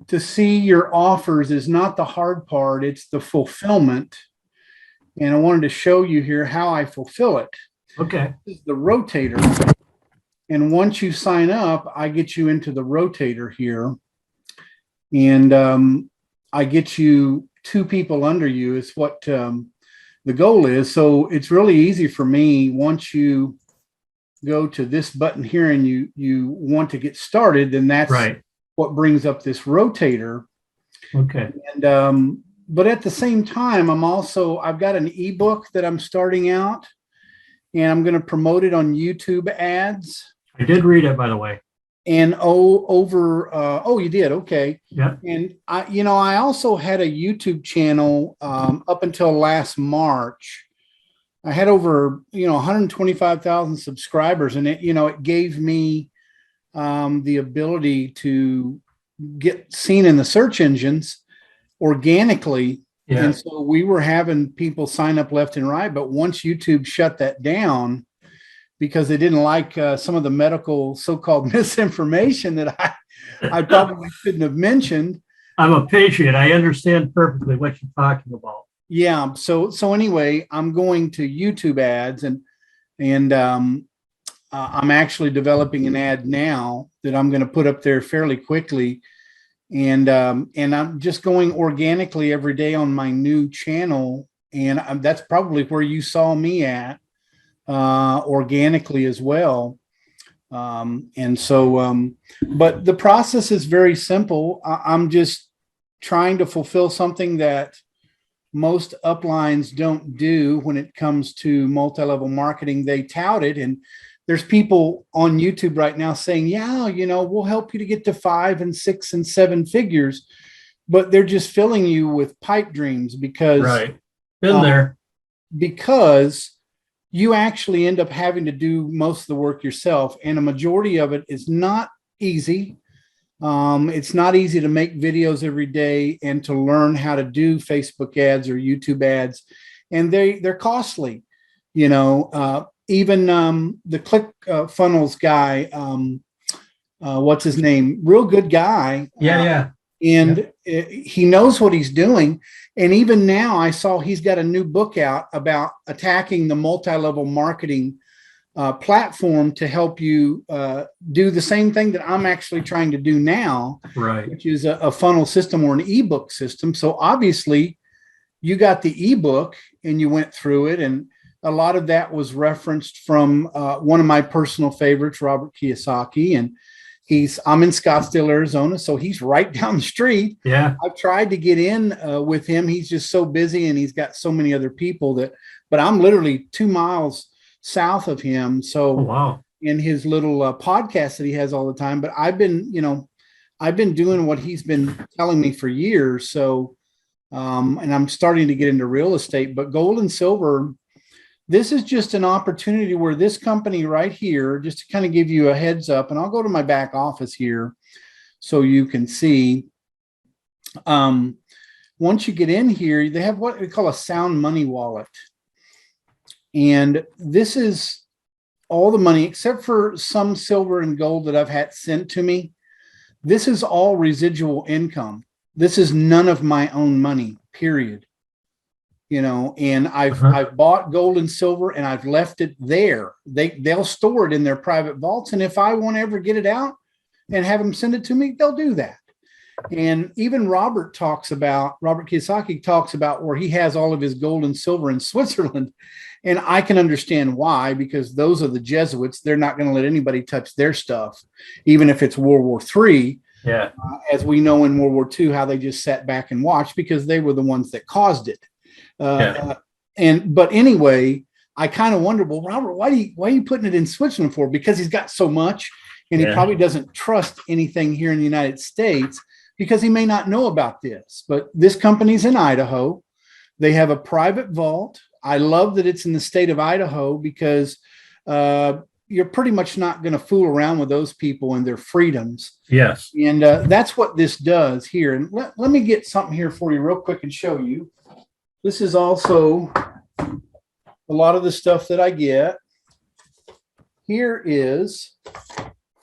to see your offers is not the hard part, it's the fulfillment. And I wanted to show you here how I fulfill it. Okay. This is the rotator. And once you sign up, I get you into the rotator here. And I get you two people under you is what the goal is. So it's really easy for me. Once you go to this button here and you want to get started, then that's right. What brings up this rotator. Okay. And but at the same time, I've got an ebook that I'm starting out, and I'm going to promote it on YouTube ads. I did read it, by the way. And you did. Okay. Yeah. And I also had a YouTube channel up until last March. I had over 125,000 subscribers, and it gave me the ability to get seen in the search engines organically. Yeah. And so we were having people sign up left and right. But once YouTube shut that down, because they didn't like some of the medical so-called misinformation that I probably shouldn't have mentioned. I'm a patient. I understand perfectly what you're talking about. Yeah. So anyway, I'm going to YouTube ads, and I'm actually developing an ad now that I'm going to put up there fairly quickly. And I'm just going organically every day on my new channel. And that's probably where you saw me at. Organically as well. But the process is very simple. I'm just trying to fulfill something that most uplines don't do when it comes to multi-level marketing. They tout it, and there's people on YouTube right now saying, yeah, we'll help you to get to 5 and 6 and 7 figures, but they're just filling you with pipe dreams because been there. Because you actually end up having to do most of the work yourself. And a majority of it is not easy. It's not easy to make videos every day and to learn how to do Facebook ads or YouTube ads. And they're costly, even the Click Funnels guy, what's his name? Real good guy. Yeah. And he knows what he's doing. And even now I saw he's got a new book out about attacking the multi-level marketing platform to help you do the same thing that I'm actually trying to do now, which is a funnel system or an ebook system. So obviously you got the ebook and you went through it. And a lot of that was referenced from one of my personal favorites, Robert Kiyosaki. And I'm in Scottsdale, Arizona, so he's right down the street. Yeah. I've tried to get in with him. He's just so busy, and he's got so many other people but I'm literally 2 miles south of him. So in his little podcast that he has all the time, but I've been doing what he's been telling me for years. So, and I'm starting to get into real estate, but gold and silver, this is just an opportunity where this company right here, just to kind of give you a heads up, and I'll go to my back office here so you can see. Once you get in here, they have what we call a sound money wallet. And this is all the money except for some silver and gold that I've had sent to me. This is all residual income. This is none of my own money, period. And I've bought gold and silver and I've left it there. They'll store it in their private vaults. And if I want to ever get it out and have them send it to me, they'll do that. And even Robert Kiyosaki talks about where he has all of his gold and silver in Switzerland. And I can understand why, because those are the Jesuits. They're not going to let anybody touch their stuff, even if it's World War III. Yeah. As we know in World War II, how they just sat back and watched because they were the ones that caused it. But anyway, I kind of wonder, well, Robert, why are you putting it in Switzerland for? Because he's got so much, and he probably doesn't trust anything here in the United States because he may not know about this. But this company's in Idaho. They have a private vault. I love that it's in the state of Idaho because you're pretty much not going to fool around with those people and their freedoms. Yes. And that's what this does here. And let me get something here for you real quick and show you. This is also a lot of the stuff that I get. Here is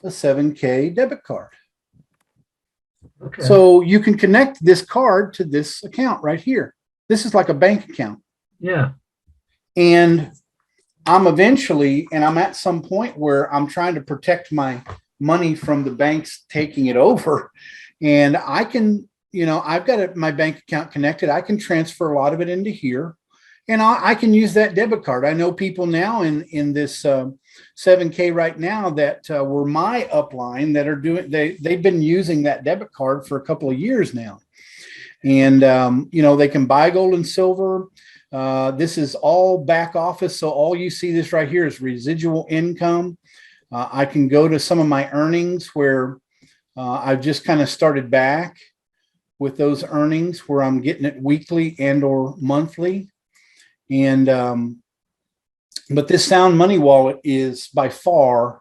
a 7K debit card. Okay. So you can connect this card to this account right here. This is like a bank account. Yeah. And I'm at some point where I'm trying to protect my money from the banks taking it over. And I can, I've got my bank account connected. I can transfer a lot of it into here, and I can use that debit card. I know people now in this 7K right now that were my upline that are they've been using that debit card for a couple of years now. And, they can buy gold and silver. This is all back office. So all you see this right here is residual income. I can go to some of my earnings where I've just kind of started back with those earnings where I'm getting it weekly and or monthly. And, but this Sound Money Wallet is by far,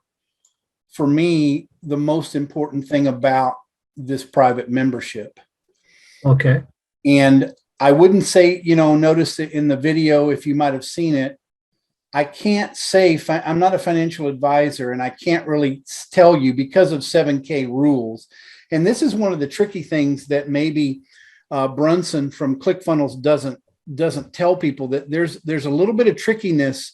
for me, the most important thing about this private membership. Okay. And I wouldn't say, notice it in the video, if you might have seen it, I can't say, I'm not a financial advisor, and I can't really tell you because of 7K rules. And this is one of the tricky things that maybe Brunson from ClickFunnels doesn't tell people, that there's a little bit of trickiness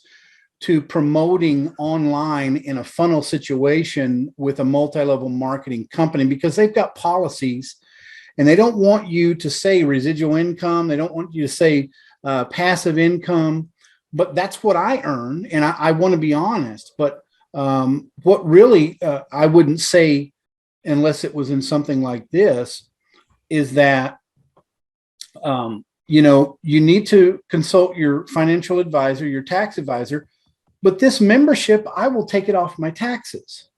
to promoting online in a funnel situation with a multi-level marketing company, because they've got policies. And they don't want you to say residual income. They don't want you to say passive income, but that's what I earn. And I want to be honest, but what really I wouldn't say, unless it was in something like this, is that, you need to consult your financial advisor, your tax advisor, but this membership, I will take it off my taxes.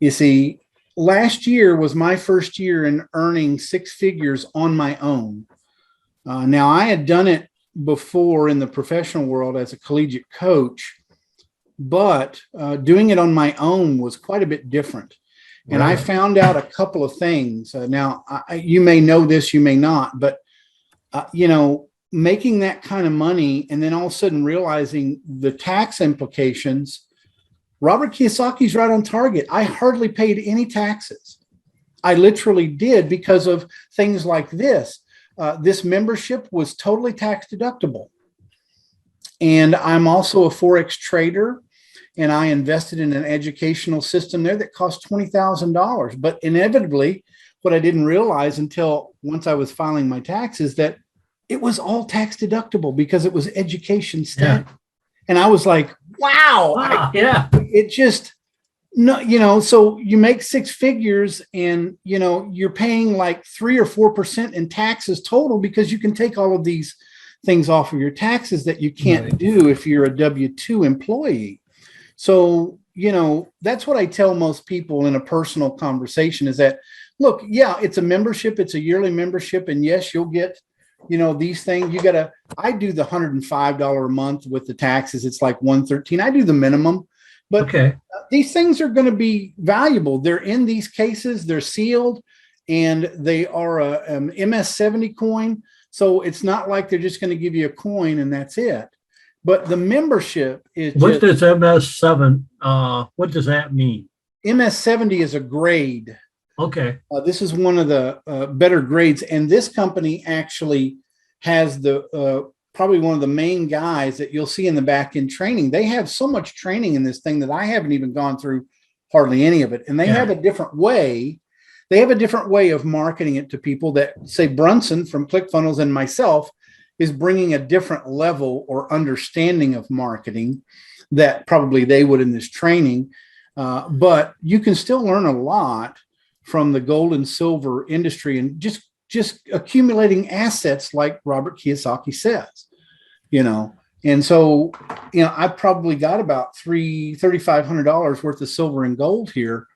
You see, last year was my first year in earning six figures on my own. Now, I had done it before in the professional world as a collegiate coach, but doing it on my own was quite a bit different. And I found out a couple of things. Now, you may know this, you may not, but, making that kind of money and then all of a sudden realizing the tax implications, Robert Kiyosaki's right on target. I hardly paid any taxes. I literally did because of things like this. This membership was totally tax deductible. And I'm also a Forex trader, and I invested in an educational system there that cost $20,000. But inevitably, what I didn't realize until once I was filing my taxes, that it was all tax deductible because it was education stuff. Yeah. And I was like, wow. It just, no, so you make six figures and, you're paying like 3 or 4% in taxes total, because you can take all of these things off of your taxes that you can't do if you're a W-2 employee. So, that's what I tell most people in a personal conversation is that, look, yeah, it's a membership. It's a yearly membership. And yes, you'll get, these things. I do the $105 a month with the taxes. It's like $113. I do the minimum, but these things are going to be valuable. They're in these cases, they're sealed, and they are a MS-70 coin. So it's not like they're just going to give you a coin and that's it. But the membership is. What does MS7? What does that mean? MS-70 is a grade. Okay. This is one of the better grades. And this company actually has probably one of the main guys that you'll see in the back end training. They have so much training in this thing that I haven't even gone through hardly any of it. And they have a different way. They have a different way of marketing it to people that, say, Brunson from ClickFunnels and myself is bringing a different level or understanding of marketing that probably they would in this training. But you can still learn a lot from the gold and silver industry and just accumulating assets like Robert Kiyosaki says, And so, I've probably got about $3,500 worth of silver and gold here.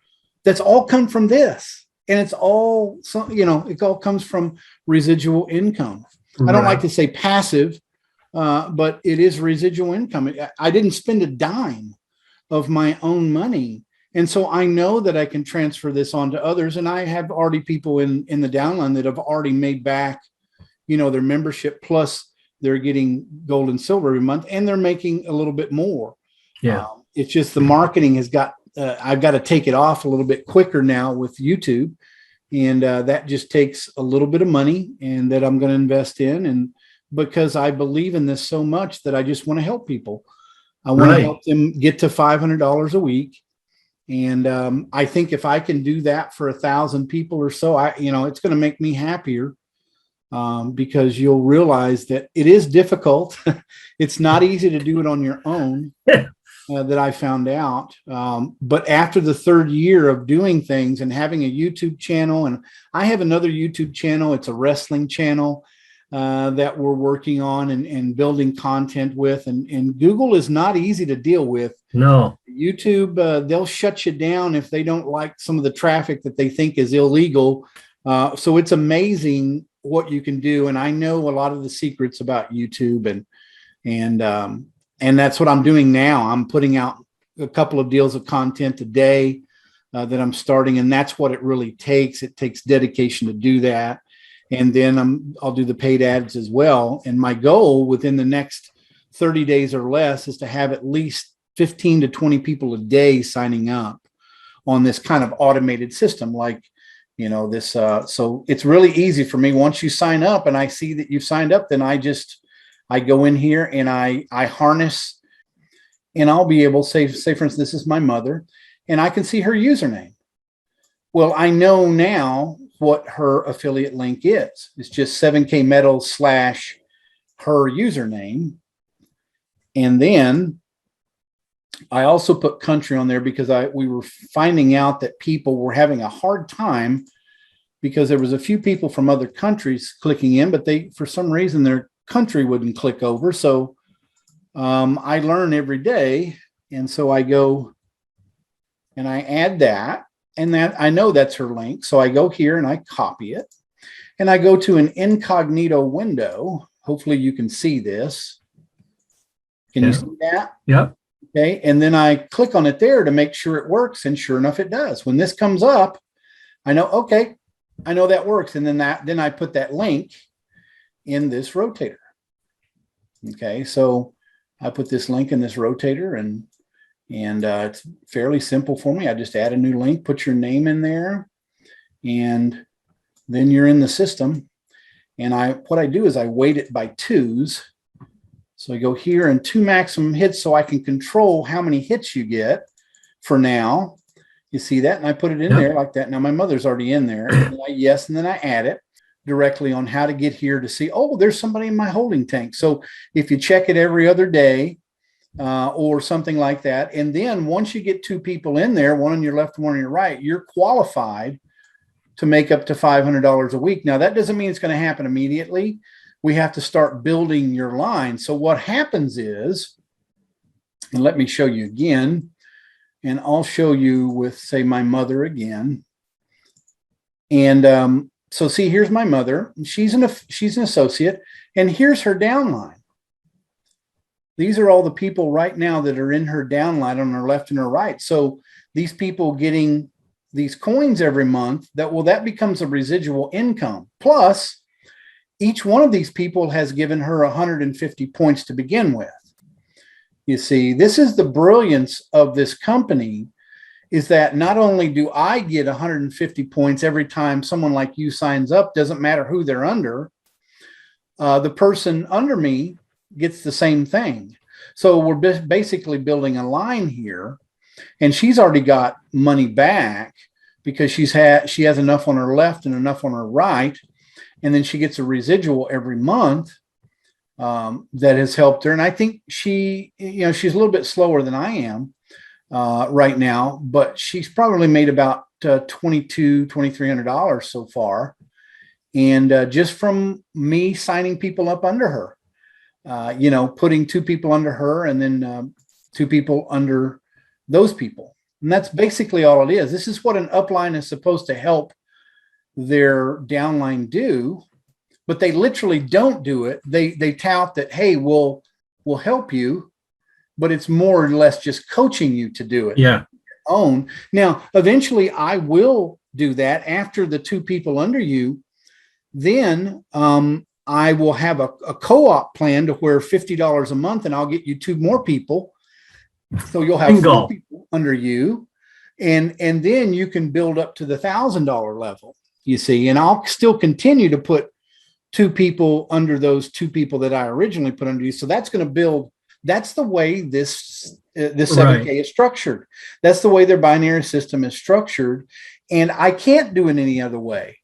That's all come from this. And it's all, it all comes from residual income. Right. I don't like to say passive, but it is residual income. I didn't spend a dime of my own money. And so I know that I can transfer this on to others. And I have already people in the downline that have already made back, their membership, plus they're getting gold and silver every month, and they're making a little bit more. Yeah. It's just the marketing has got, I've got to take it off a little bit quicker now with YouTube, And that just takes a little bit of money and that I'm going to invest in. And because I believe in this so much that I just want to help people. I want to help them get to $500 a week. And I think if I can do that for 1,000 people or so, it's going to make me happier because you'll realize that it is difficult. It's not easy to do it on your own. That I found out. But after the third year of doing things and having a YouTube channel, and I have another YouTube channel, it's a wrestling channel that we're working on and building content with. And Google is not easy to deal with. No. YouTube, they'll shut you down if they don't like some of the traffic that they think is illegal. So it's amazing what you can do. And I know a lot of the secrets about YouTube and that's what I'm doing now. I'm putting out a couple of deals of content a day that I'm starting. And that's what it really takes. It takes dedication to do that. And then I'll do the paid ads as well. And my goal within the next 30 days or less is to have at least 15 to 20 people a day signing up on this kind of automated system. Like, this, so it's really easy for me. Once you sign up and I see that you've signed up, then I go in here and I harness, and I'll be able to say, for instance, this is my mother, and I can see her username. Well, I know now what her affiliate link is. It's just 7K Metal / her username. And then I also put country on there because we were finding out that people were having a hard time because there was a few people from other countries clicking in, but for some reason, their country wouldn't click over. So I learn every day. And so I go and I add that, and that I know that's her link. So I go here and I copy it and I go to an incognito window. Hopefully you can see this. Can you see that? Yep. Okay. And then I click on it there to make sure it works. And sure enough, it does. When this comes up, I know, okay, I know that works. And then I put that link in this rotator. Okay, so I put this link in this rotator and it's fairly simple for me. I just add a new link, put your name in there, and then you're in the system. And what I do is I weight it by 2s. So I go here and 2 maximum hits so I can control how many hits you get for now. You see that? And I put it in there like that. Now my mother's already in there. And and then I add it directly on how to get here to see, oh, there's somebody in my holding tank. So if you check it every other day or something like that, and then once you get 2 people in there, one on your left, one on your right, you're qualified to make up to $500 a week. Now, that doesn't mean it's going to happen immediately. We have to start building your line. So what happens is, and let me show you again, and I'll show you with, say, my mother again. And so see, here's my mother. She's an associate, and here's her downline. These are all the people right now that are in her downline on her left and her right. So these people getting these coins every month, that becomes a residual income. Plus, each one of these people has given her 150 points to begin with. You see, this is the brilliance of this company, is that not only do I get 150 points every time someone like you signs up, doesn't matter who they're under, the person under me gets the same thing. So we're basically building a line here, and she's already got money back because she has enough on her left and enough on her right, and then she gets a residual every month that has helped her. And I think she's a little bit slower than I am right now, but she's probably made about $2,300 so far. And just from me signing people up under her, putting 2 people under her and then 2 people under those people. And that's basically all it is. This is what an upline is supposed to help their downline do, but they literally don't do it. They tout that, hey, we'll help you, but it's more or less just coaching you to do it. Yeah. Own. Now, eventually I will do that after the 2 people under you. Then I will have a co-op plan to where $50 a month, and I'll get you 2 more people. So you'll have 4 people under you, and then you can build up to the $1,000 level. you see, and I'll still continue to put 2 people under those 2 people that I originally put under you. So that's going to build. That's the way this 7K is structured. That's the way their binary system is structured. And I can't do it any other way.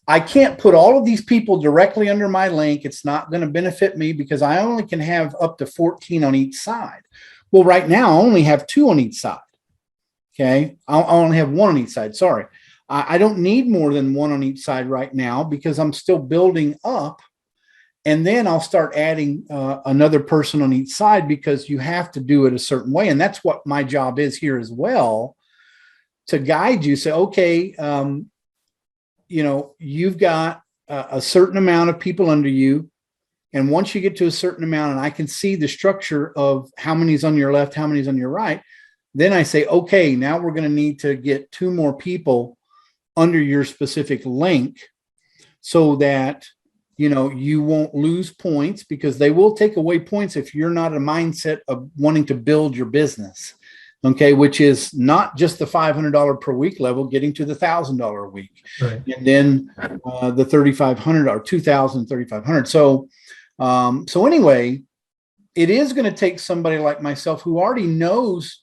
I can't put all of these people directly under my link. It's not going to benefit me because I only can have up to 14 on each side. Well, right now I only have 2 on each side. Okay. I only have 1 on each side. Sorry. I don't need more than 1 on each side right now because I'm still building up. And then I'll start adding another person on each side because you have to do it a certain way. And that's what my job is here as well, to guide you. Say, okay, you've got a certain amount of people under you. And once you get to a certain amount and I can see the structure of how many's on your left, how many's on your right, then I say, okay, now we're going to need to get 2 more people under your specific link so that, you won't lose points, because they will take away points if you're not a mindset of wanting to build your business. Okay. Which is not just the $500 per week level, getting to the $1,000 a week. Right. And then the $3,500 or $2,000, $3,500. So anyway, it is going to take somebody like myself who already knows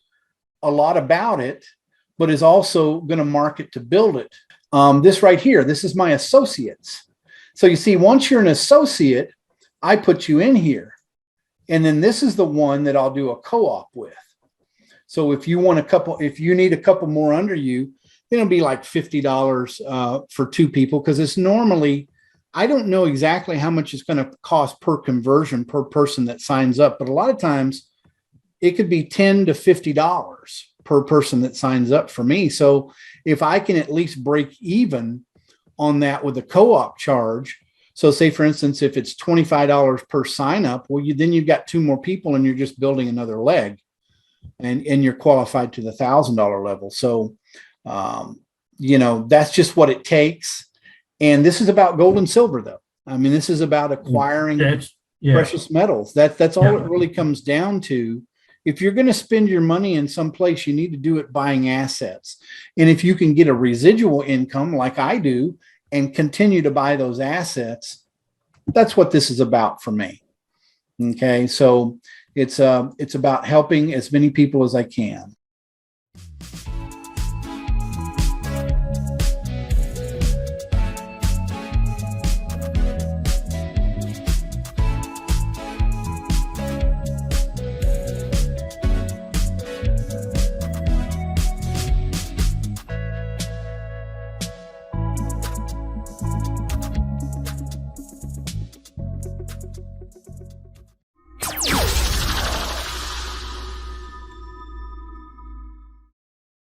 a lot about it, but is also going to market to build it. This right here, this is my associates. So you see, once you're an associate, I put you in here. And then this is the one that I'll do a co-op with. So if you need a couple more under you, then it'll be like $50 for 2 people. Because it's normally, I don't know exactly how much it's going to cost per conversion per person that signs up. But a lot of times it could be $10 to $50 per person that signs up for me. So if I can at least break even on that with a co-op charge. So say, for instance, if it's $25 per sign up, well, then you've got 2 more people and you're just building another leg and you're qualified to the $1,000 level. So, that's just what it takes. And this is about gold and silver, though. I mean, this is about acquiring precious metals. That's all it really comes down to. If you're going to spend your money in some place, you need to do it buying assets. And if you can get a residual income like I do and continue to buy those assets, that's what this is about for me. Okay. So it's about helping as many people as I can.